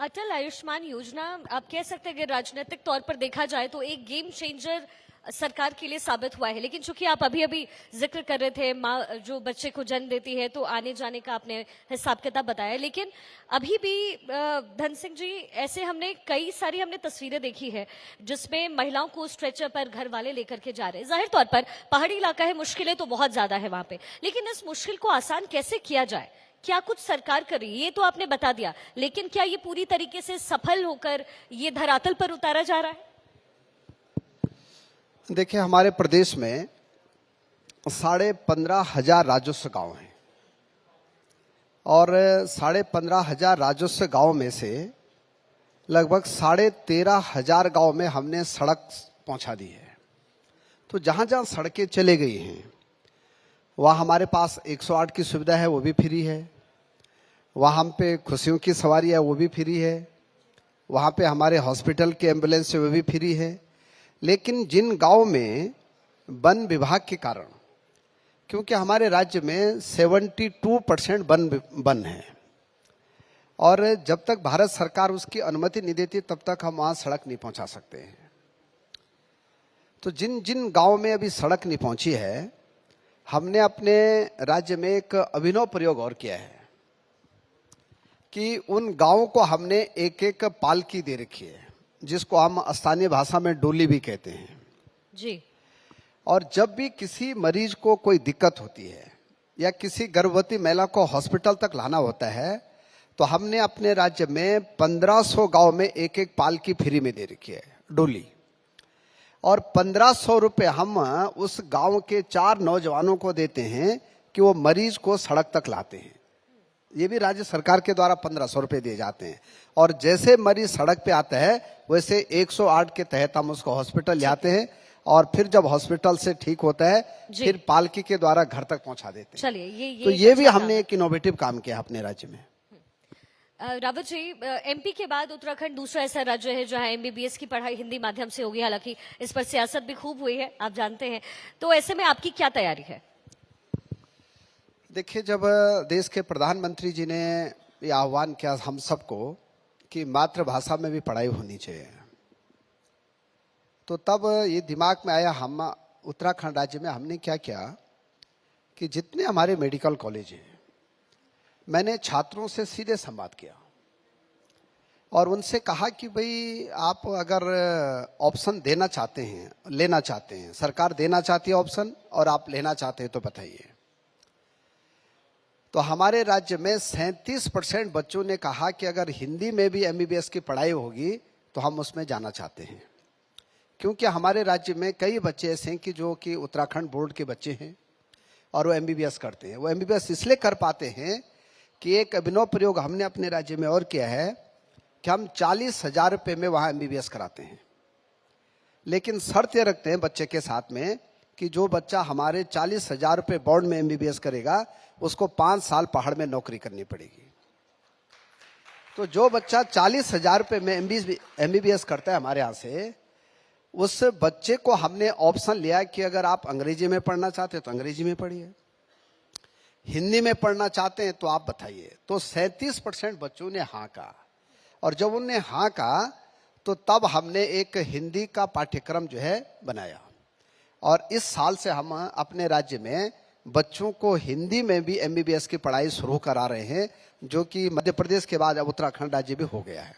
अटल आयुष्मान योजना आप कह सकते हैं कि राजनीतिक तौर पर देखा जाए तो एक गेम चेंजर सरकार के लिए साबित हुआ है, लेकिन चूंकि आप अभी अभी जिक्र कर रहे थे माँ जो बच्चे को जन्म देती है तो आने जाने का आपने हिसाब किताब बताया, लेकिन अभी भी धन सिंह जी ऐसे हमने कई सारी तस्वीरें देखी है जिसमें महिलाओं को स्ट्रेचर पर घर वाले लेकर के जा रहे हैं। जाहिर तौर पर पहाड़ी इलाका है, मुश्किलें तो बहुत ज्यादा है वहां पे, लेकिन इस मुश्किल को आसान कैसे किया जाए, क्या कुछ सरकार कर रही है, ये तो आपने बता दिया, लेकिन क्या ये पूरी तरीके से सफल होकर ये धरातल पर उतारा जा रहा है? देखिए, हमारे प्रदेश में 15,500 राजस्व गांव हैं और 15,500 राजस्व गांव में से लगभग 13,500 गांव में हमने सड़क पहुंचा दी है। तो जहां जहां सड़कें चले गई हैं वहाँ हमारे पास 108 की सुविधा है, वो भी फ्री है। वहाँ हम पे खुशियों की सवारी है, वो भी फ्री है। वहाँ पे हमारे हॉस्पिटल के एम्बुलेंस है, वो भी फ्री है। लेकिन जिन गांव में वन विभाग के कारण, क्योंकि हमारे राज्य में 72% वन है और जब तक भारत सरकार उसकी अनुमति नहीं देती तब तक हम वहाँ सड़क नहीं पहुँचा सकते हैं। तो जिन जिन गाँव में अभी सड़क नहीं पहुँची है, हमने अपने राज्य में एक अभिनव प्रयोग और किया है कि उन गांवों को हमने एक एक पालकी दे रखी है, जिसको हम स्थानीय भाषा में डोली भी कहते हैं जी। और जब भी किसी मरीज को कोई दिक्कत होती है या किसी गर्भवती महिला को हॉस्पिटल तक लाना होता है तो हमने अपने राज्य में 1500 गांव में एक एक पालकी फ्री में दे रखी है, डोली। और 1500 रुपये हम उस गांव के 4 नौजवानों को देते हैं कि वो मरीज को सड़क तक लाते हैं। ये भी राज्य सरकार के द्वारा 1500 रुपये दिए जाते हैं और जैसे मरीज सड़क पे आता है वैसे 108 के तहत हम उसको हॉस्पिटल ले आते हैं और फिर जब हॉस्पिटल से ठीक होता है फिर पालकी के द्वारा घर तक पहुंचा देते हैं। चलिए, तो ये भी हमने एक इनोवेटिव काम किया अपने राज्य में। रावत जी, एमपी के बाद उत्तराखंड दूसरा ऐसा राज्य है जहां एमबीबीएस की पढ़ाई हिंदी माध्यम से होगी, हालांकि इस पर सियासत भी खूब हुई है, आप जानते हैं। तो ऐसे में आपकी क्या तैयारी है? देखिए, जब देश के प्रधानमंत्री जी ने ये आह्वान किया हम सबको कि मातृभाषा में भी पढ़ाई होनी चाहिए, तो तब ये दिमाग में आया, हम उत्तराखंड राज्य में हमने क्या किया कि जितने हमारे मेडिकल कॉलेज हैं, मैंने छात्रों से सीधे संवाद किया और उनसे कहा कि भाई आप अगर ऑप्शन देना चाहते हैं, लेना चाहते हैं, सरकार देना चाहती है ऑप्शन और आप लेना चाहते हैं तो बताइए। तो हमारे राज्य में 37% बच्चों ने कहा कि अगर हिंदी में भी एमबीबीएस की पढ़ाई होगी तो हम उसमें जाना चाहते हैं, क्योंकि हमारे राज्य में कई बच्चे ऐसे हैं कि जो कि उत्तराखंड बोर्ड के बच्चे हैं और वो एमबीबीएस करते हैं। वो एमबीबीएस इसलिए कर पाते हैं कि एक अभिनव प्रयोग हमने अपने राज्य में और किया है कि हम 40,000 रुपये में वहाँ एमबीबीएस कराते हैं, लेकिन शर्त ये रखते हैं बच्चे के साथ में कि जो बच्चा हमारे 40,000 रुपये बॉन्ड में एमबीबीएस करेगा उसको 5 साल पहाड़ में नौकरी करनी पड़ेगी। तो जो बच्चा 40,000 रुपये में एमबीबीएस करता है हमारे यहाँ से, उस बच्चे को हमने ऑप्शन लिया कि अगर आप अंग्रेजी में पढ़ना चाहते हैं तो अंग्रेजी में पढ़िए, हिंदी में पढ़ना चाहते हैं तो आप बताइए। तो 37% बच्चों ने हाँ कहा और जब उन्होंने हाँ कहा तो तब हमने एक हिंदी का पाठ्यक्रम जो है बनाया और इस साल से हम अपने राज्य में बच्चों को हिंदी में भी एमबीबीएस की पढ़ाई शुरू करा रहे हैं, जो कि मध्य प्रदेश के बाद अब उत्तराखंड राज्य भी हो गया है।